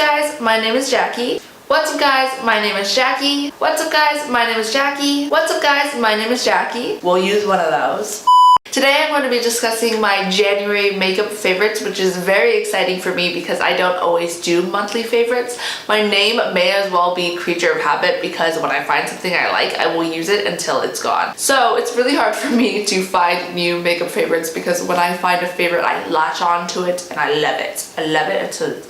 guys? My name is Jackie. What's up guys? My name is Jackie. What's up guys? My name is Jackie. What's up guys? My name is Jackie. We'll use one of those. Today I'm going to be discussing my January makeup favorites, which is very exciting for me because I don't always do monthly favorites. My name may as well be Creature of Habit because when I find something I like, I will use it until it's gone. So it's really hard for me to find new makeup favorites because when I find a favorite, I latch on to it and I love it. I love it until it's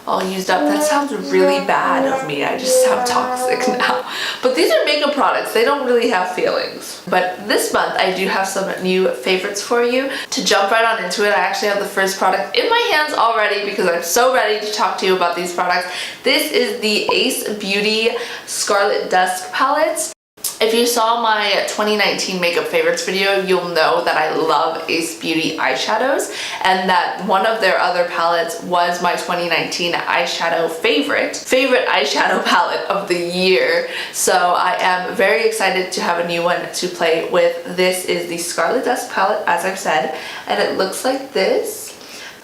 all used up. That sounds really bad of me. I just sound toxic now. But these are makeup products. They don't really have feelings. But this month I do have some new favorites for you. To jump right on into it, I actually have the first product in my hands already because I'm so ready to talk to you about these products. This is the Ace Beauty Scarlet Dusk palette. If you saw my 2019 makeup favorites video, you'll know that I love Ace Beauty eyeshadows and that one of their other palettes was my 2019 eyeshadow favorite eyeshadow palette of the year. So I am very excited to have a new one to play with. This is the Scarlet Dusk palette, as I've said, and it looks like this.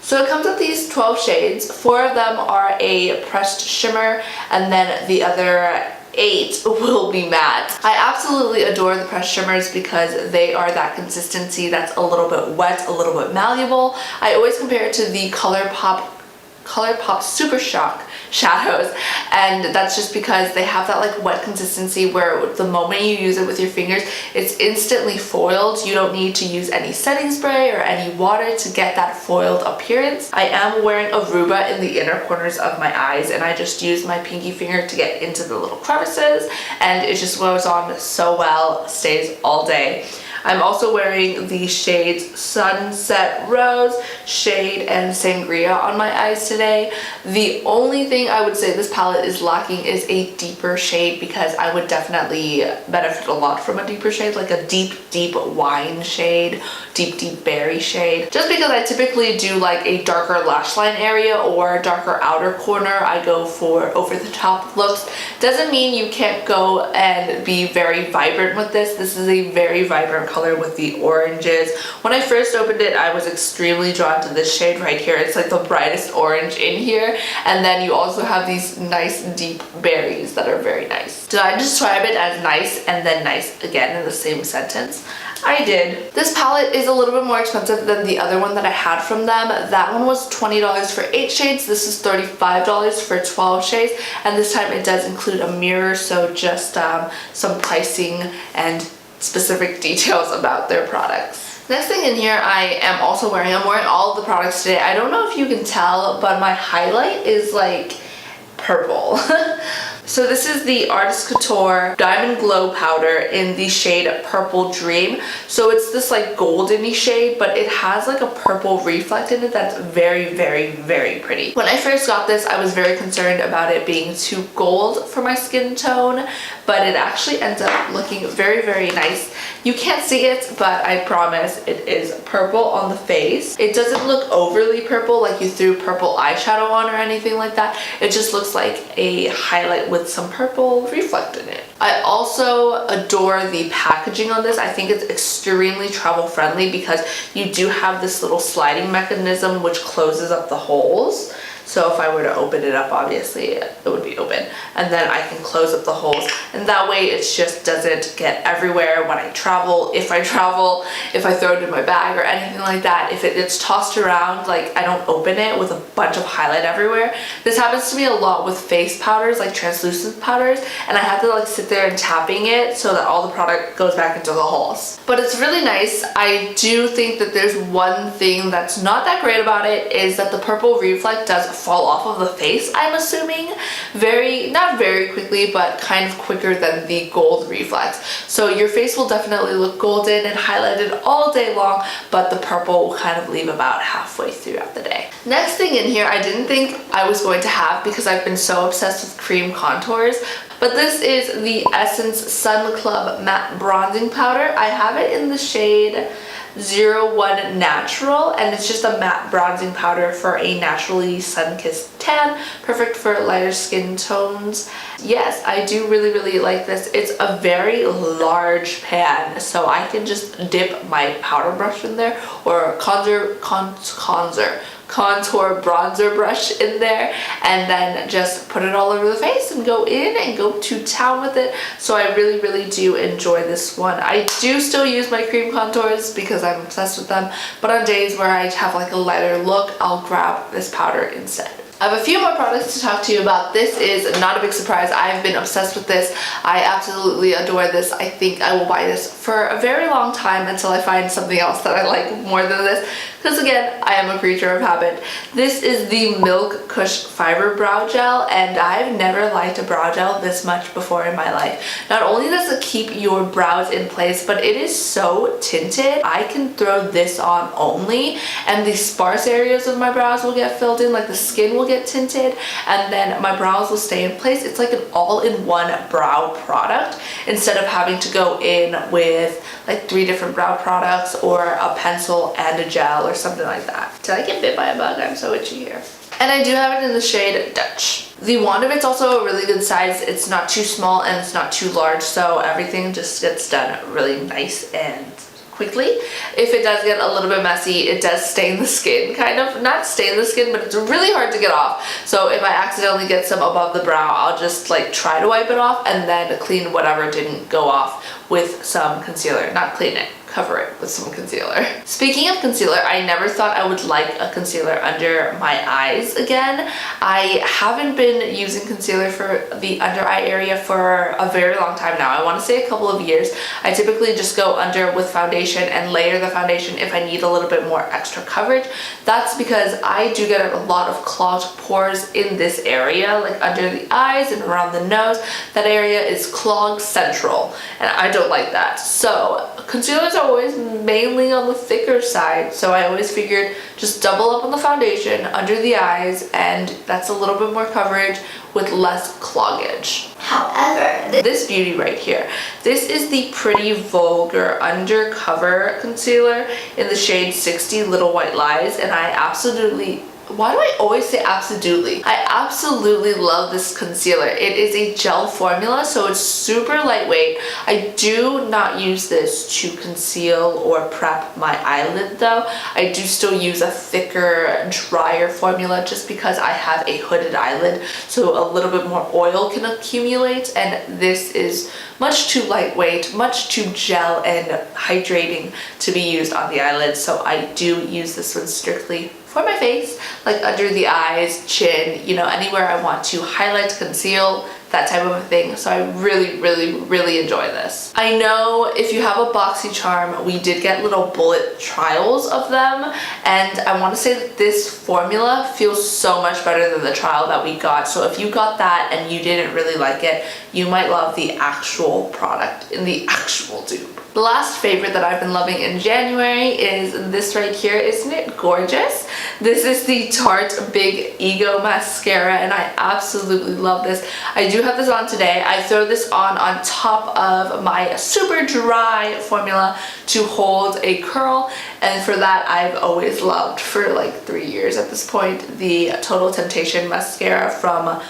So it comes with these 12 shades. 4 of them are a pressed shimmer and then the other 8 will be matte. I absolutely adore the pressed shimmers because they are that consistency that's a little bit wet, a little bit malleable. I always compare it to the ColourPop Super Shock shadows, and that's just because they have that like wet consistency where the moment you use it with your fingers, it's instantly foiled. You don't need to use any setting spray or any water to get that foiled appearance. I am wearing Aruba in the inner corners of my eyes, and I just use my pinky finger to get into the little crevices, and it just goes on so well, stays all day. I'm also wearing the shades Sunset Rose, Shade, and Sangria on my eyes today. The only thing I would say this palette is lacking is a deeper shade because I would definitely benefit a lot from a deeper shade, like a deep wine shade, deep berry shade. Just because I typically do like a darker lash line area or darker outer corner, I go for over the top looks. Doesn't mean you can't go and be very vibrant with this. This is a very vibrant color with the oranges. When I first opened it, I was extremely drawn to this shade right here. It's like the brightest orange in here, and then you also have these nice deep berries that are very nice. Did I describe it as nice and then nice again in the same sentence? I did. This palette is a little bit more expensive than the other one that I had from them. That one was $20 for 8 shades. This is $35 for 12 shades, and this time it does include a mirror, so just some pricing and specific details about their products. Next thing in here I'm wearing all of the products today. I don't know if you can tell, but my highlight is like purple. So this is the Artist Couture Diamond Glow Powder in the shade Purple Dream. So it's this like goldeny shade, but it has like a purple reflect in it that's very pretty. When I first got this, I was very concerned about it being too gold for my skin tone, but it actually ends up looking very nice. You can't see it, but I promise it is purple on the face. It doesn't look overly purple, like you threw purple eyeshadow on or anything like that. It just looks like a highlight with some purple reflect in it. I also adore the packaging on this. I think it's extremely travel friendly because you do have this little sliding mechanism which closes up the holes. So if I were to open it up, obviously it would be open, and then I can close up the holes, and that way it just doesn't get everywhere when I travel. If I travel, if I throw it in my bag or anything like that, if it gets tossed around, like I don't open it with a bunch of highlight everywhere. This happens to me a lot with face powders, like translucent powders, and I have to like sit there and tapping it so that all the product goes back into the holes. But it's really nice. I do think that there's one thing that's not that great about it, is that the purple reflect does fall off of the face, I'm assuming, not very quickly, but kind of quicker than the gold reflex. So your face will definitely look golden and highlighted all day long, but the purple will kind of leave about halfway throughout the day. Next thing in here, I didn't think I was going to have because I've been so obsessed with cream contours, but this is the Essence Sun Club Matte Bronzing Powder. I have it in the shade 01 Natural, and it's just a matte bronzing powder for a naturally sun-kissed tan, perfect for lighter skin tones. Yes, I do really like this. It's a very large pan, so I can just dip my powder brush in there, or contour contour bronzer brush in there, and then just put it all over the face and go in and go to town with it. So I really do enjoy this one. I do still use my cream contours because I'm obsessed with them, but on days where I have like a lighter look, I'll grab this powder instead. I have a few more products to talk to you about. This is not a big surprise. I've been obsessed with this. I absolutely adore this. I think I will buy this for a very long time until I find something else that I like more than this. Because again, I am a creature of habit. This is the Milk Kush Fiber Brow Gel, and I've never liked a brow gel this much before in my life. Not only does it keep your brows in place, but it is so tinted. I can throw this on only, and the sparse areas of my brows will get filled in, like the skin will get tinted, and then my brows will stay in place. It's like an all-in-one brow product instead of having to go in with like 3 different brow products or a pencil and a gel or something like that. Did I get bit by a bug? I'm so itchy here. And I do have it in the shade Dutch. The wand of it's also a really good size. It's not too small and it's not too large, so everything just gets done really nice and quickly. If it does get a little bit messy, it does stain the skin, kind of. Not stain the skin, but it's really hard to get off. So if I accidentally get some above the brow, I'll just like try to wipe it off and then clean whatever didn't go off with some concealer. Not clean it, cover it with some concealer. Speaking of concealer, I never thought I would like a concealer under my eyes again. I haven't been using concealer for the under eye area for a very long time now. I want to say a couple of years. I typically just go under with foundation and layer the foundation if I need a little bit more extra coverage. That's because I do get a lot of clogged pores in this area, like under the eyes and around the nose. That area is clogged central, and I don't like that. So concealers are always mainly on the thicker side, so I always figured just double up on the foundation under the eyes, and that's a little bit more coverage with less cloggage. However, this beauty right here, this is the Pretty Vulgar Undercover Concealer in the shade 60 Little White Lies, and I absolutely... Why do I always say absolutely? I absolutely love this concealer. It is a gel formula, so it's super lightweight. I do not use this to conceal or prep my eyelid though. I do still use a thicker, drier formula just because I have a hooded eyelid, so a little bit more oil can accumulate, and this is much too lightweight, much too gel and hydrating to be used on the eyelid, so I do use this one strictly for my face, like under the eyes, chin, you know, anywhere I want to highlight, conceal, that type of a thing. So I really enjoy this. I know if you have a BoxyCharm, we did get little bullet trials of them, and I want to say that this formula feels so much better than the trial that we got. So if you got that and you didn't really like it, you might love the actual product in the actual dupe. The last favorite that I've been loving in January is this right here. Isn't it gorgeous? This is the Tarte Big Ego Mascara, and I absolutely love this. I do have this on today. I throw this on top of my super dry formula to hold a curl, and for that I've always loved, for like 3 years at this point, the Total Temptation mascara from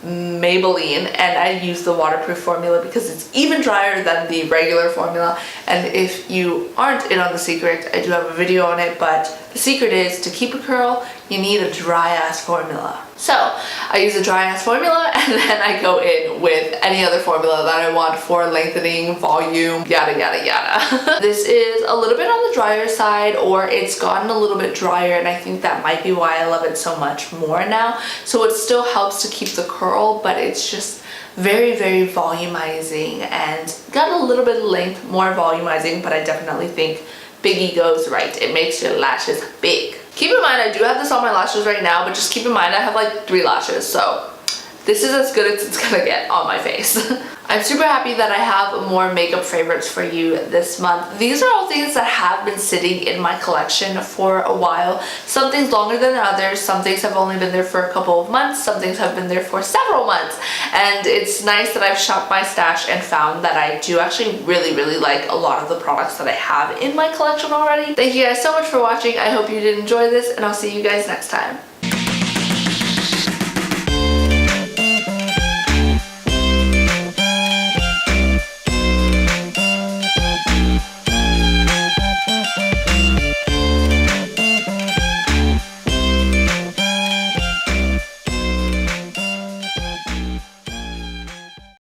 Maybelline, and I use the waterproof formula because it's even drier than the regular formula. And if you aren't in on the secret, I do have a video on it, but the secret is to keep a curl, you need a dry ass formula. So I use a dry ass formula, and then I go in with any other formula that I want for lengthening, volume, yada yada yada. This is a little bit on the drier side, or it's gotten a little bit drier, and I think that might be why I love it so much more now. So it still helps to keep the curl, but it's just very volumizing and got a little bit of length, more volumizing, but I definitely think Big Ego's right. It makes your lashes big. Keep in mind, I do have this on my lashes right now, but just keep in mind I have like 3 lashes, so this is as good as it's gonna get on my face. I'm super happy that I have more makeup favorites for you this month. These are all things that have been sitting in my collection for a while. Some things longer than others, some things have only been there for a couple of months, some things have been there for several months. And it's nice that I've shopped my stash and found that I do actually really like a lot of the products that I have in my collection already. Thank you guys so much for watching. I hope you did enjoy this, and I'll see you guys next time.